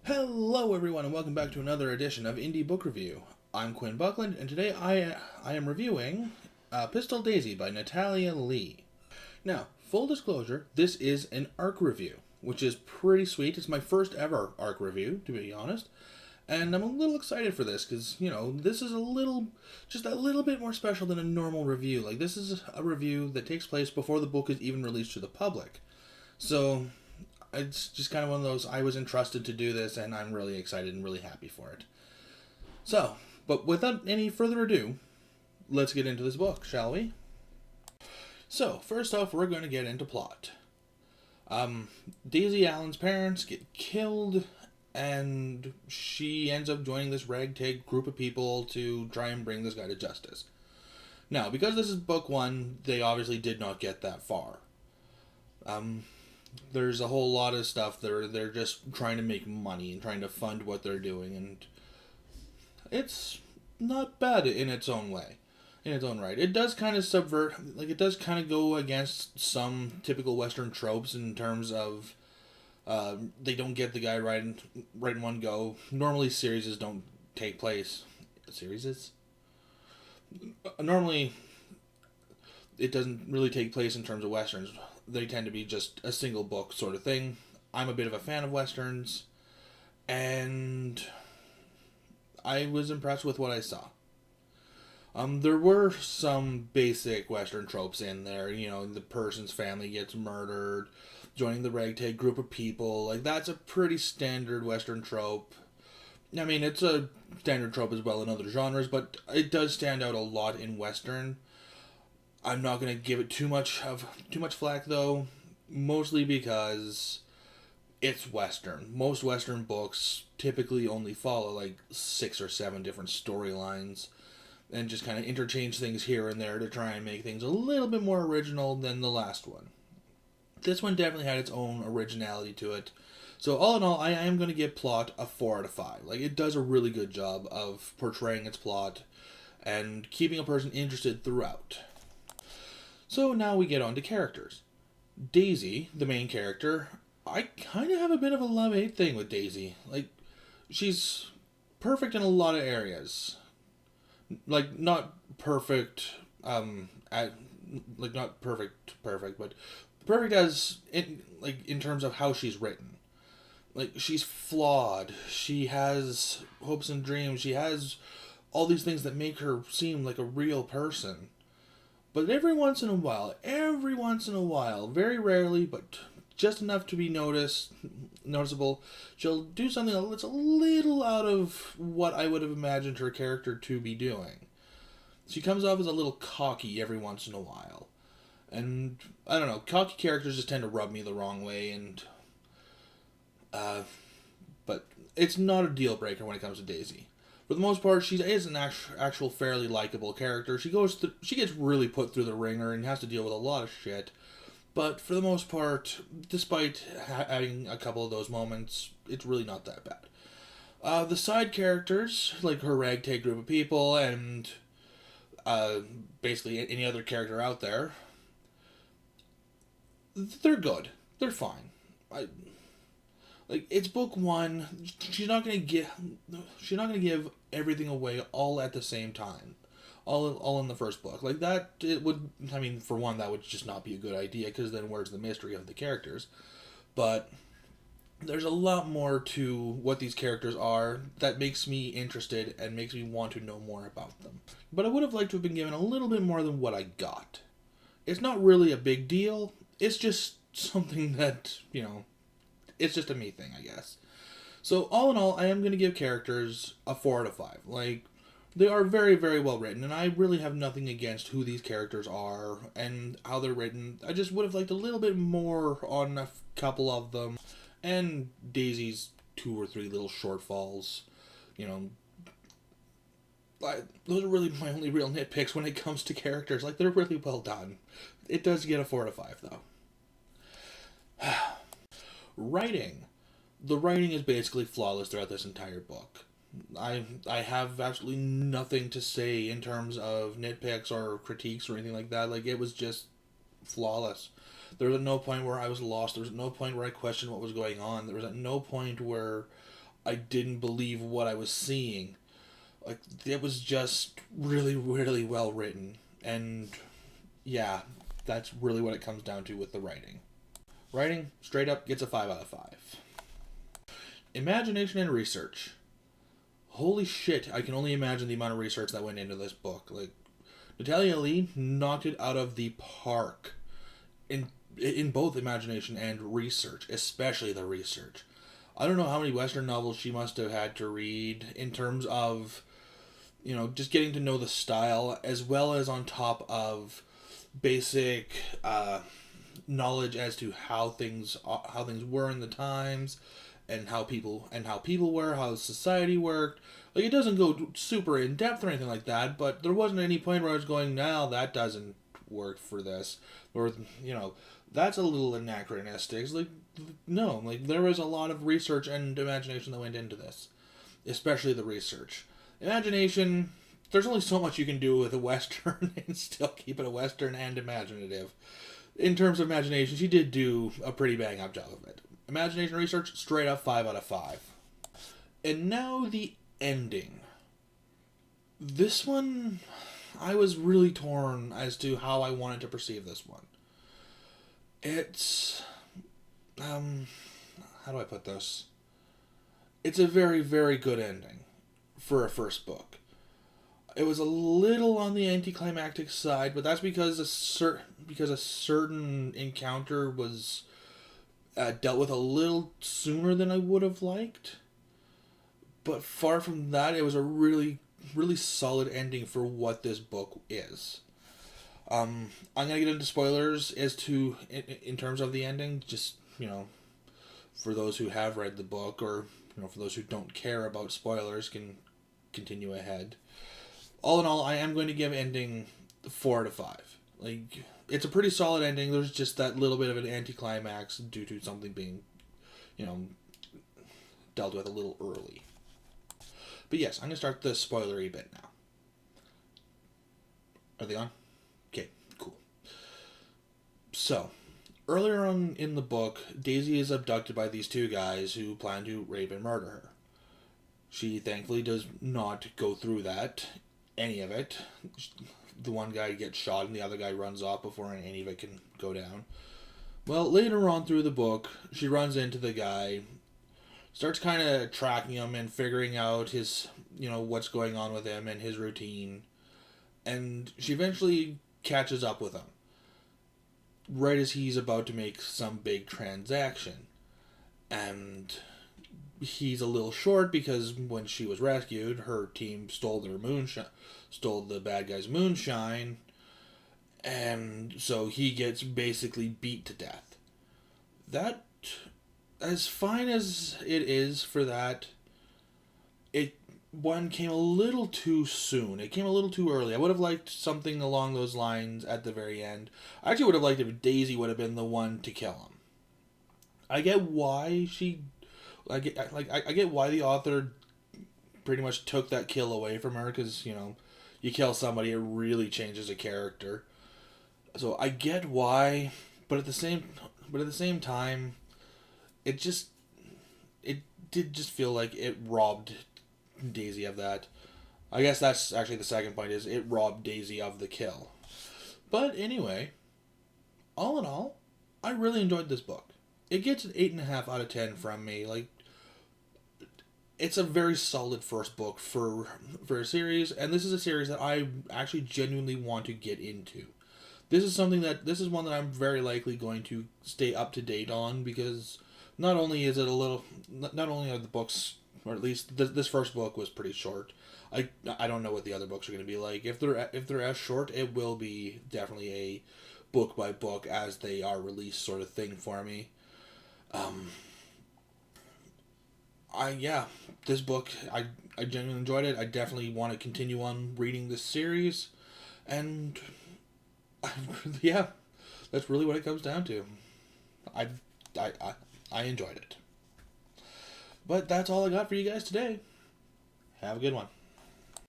Hello, everyone, and welcome back to another edition of Indie Book Review. I'm Quinn Buckland, and today I am reviewing Pistol Daisy by Natalia Leigh. Now, full disclosure, this is an ARC review, which is pretty sweet. It's my first ever ARC review, to be honest, and I'm a little excited for this because this is just a little bit more special than a normal review. Like, this is a review that takes place before the book is even released to the public, so it's just kind of one of those, I was entrusted to do this, and I'm really excited and really happy for it. So, but without any further ado, let's get into this book, shall we? So, first off, we're going to get into plot. Daisy Allen's parents get killed, and she ends up joining this ragtag group of people to try and bring this guy to justice. Now, because this is book one, they obviously did not get that far. There's a whole lot of stuff. They're just trying to make money and trying to fund what they're doing, and it's not bad in its own way, in its own right. It does kind of subvert, like it does kind of go against some typical Western tropes in terms of they don't get the guy right in one go. Normally, series don't take place. Series? Normally, it doesn't really take place in terms of Westerns. They tend to be just a single book sort of thing. I'm a bit of a fan of Westerns, and I was impressed with what I saw. There were some basic Western tropes in there. The person's family gets murdered, joining the ragtag group of people. Like, that's a pretty standard Western trope. I mean, it's a standard trope as well in other genres, but it does stand out a lot in Western. I'm not going to give it too much flack, though, mostly because it's Western. Most Western books typically only follow like 6 or 7 different storylines and just kind of interchange things here and there to try and make things a little bit more original than the last one. This one definitely had its own originality to it. So all in all, I am going to give plot a 4 out of 5. Like, it does a really good job of portraying its plot and keeping a person interested throughout. So now we get on to characters. Daisy, the main character, I kind of have a bit of a love-hate thing with Daisy. Like, she's perfect in a lot of areas. Like, not perfect, not perfect, but perfect as, in terms of how she's written. Like, she's flawed. She has hopes and dreams. She has all these things that make her seem like a real person. But every once in a while, very rarely, but just enough to be noticeable, she'll do something that's a little out of what I would have imagined her character to be doing. She comes off as a little cocky every once in a while. And, I don't know, cocky characters just tend to rub me the wrong way, and, but it's not a deal breaker when it comes to Daisy. For the most part, she is an actual fairly likable character. She gets really put through the ringer and has to deal with a lot of shit. But for the most part, despite having a couple of those moments, it's really not that bad. The side characters, like her ragtag group of people and basically any other character out there, they're good. They're fine. It's book one. She's not gonna give everything away all at the same time, all in the first book. Like that, it would. I mean, for one, that would just not be a good idea because then where's the mystery of the characters? But there's a lot more to what these characters are that makes me interested and makes me want to know more about them. But I would have liked to have been given a little bit more than what I got. It's not really a big deal. It's just something that it's just a me thing, I guess. So, all in all, I am going to give characters a 4 out of 5. Like, they are very, very well written, and I really have nothing against who these characters are and how they're written. I just would have liked a little bit more on a couple of them, and Daisy's 2 or 3 little shortfalls. Those are really my only real nitpicks when it comes to characters. Like, they're really well done. It does get a 4 out of 5, though. Writing. The writing is basically flawless throughout this entire book. I have absolutely nothing to say in terms of nitpicks or critiques or anything like that. Like, it was just flawless. There was at no point where I was lost. There was at no point where I questioned what was going on. There was at no point where I didn't believe what I was seeing. Like, it was just really, really well written. And yeah, that's really what it comes down to with the writing. Writing, straight up, gets a 5 out of 5. Imagination and research. Holy shit, I can only imagine the amount of research that went into this book. Like, Natalia Leigh knocked it out of the park in both imagination and research, especially the research. I don't know how many Western novels she must have had to read in terms of, just getting to know the style, as well as on top of basic knowledge as to how things were in the times, and how people were, how society worked. Like, it doesn't go super in depth or anything like that, but there wasn't any point where I was going, "No, that doesn't work for this," or that's a little anachronistic. It's like, no, like, there was a lot of research and imagination that went into this, especially the research. Imagination, there's only so much you can do with a Western and still keep it a Western and imaginative. In terms of imagination, she did do a pretty bang up job of it. Imagination research, straight up 5 out of 5. And now the ending. This one, I was really torn as to how I wanted to perceive this one. It's, how do I put this? It's a very, very good ending for a first book. It was a little on the anticlimactic side, but that's because a certain encounter was dealt with a little sooner than I would have liked. But far from that, it was a really, really solid ending for what this book is. I'm gonna get into spoilers as to in terms of the ending, just for those who have read the book, or for those who don't care about spoilers, can continue ahead. All in all, I am going to give ending 4 out of 5. Like, it's a pretty solid ending. There's just that little bit of an anticlimax due to something being, dealt with a little early. But yes, I'm going to start the spoilery bit now. Are they on? Okay, cool. So, earlier on in the book, Daisy is abducted by these two guys who plan to rape and murder her. She thankfully does not go through any of it. The one guy gets shot and the other guy runs off before any of it can go down. Well, later on through the book, she runs into the guy, starts kind of tracking him and figuring out his, what's going on with him and his routine. And she eventually catches up with him right as he's about to make some big transaction. And he's a little short because when she was rescued, her team stole the bad guy's moonshine, and so he gets basically beat to death. That, as fine as it is for that, one came a little too soon. It came a little too early. I would have liked something along those lines at the very end. I actually would have liked if Daisy would have been the one to kill him. I get why I get why the author pretty much took that kill away from her, because, you kill somebody, it really changes a character. So I get why, but at the same time, it did just feel like it robbed Daisy of that. I guess that's actually the second point, is it robbed Daisy of the kill. But anyway, all in all, I really enjoyed this book. It gets an 8.5 out of 10 from me. Like, it's a very solid first book for a series, and this is a series that I actually genuinely want to get into. This is one that I'm very likely going to stay up to date on, because not only are the books, or at least this first book was pretty short. I don't know what the other books are going to be like. If they're as short, it will be definitely a book by book as they are released sort of thing for me. This book, I genuinely enjoyed it. I definitely want to continue on reading this series, and that's really what it comes down to. I enjoyed it. But that's all I got for you guys today. Have a good one.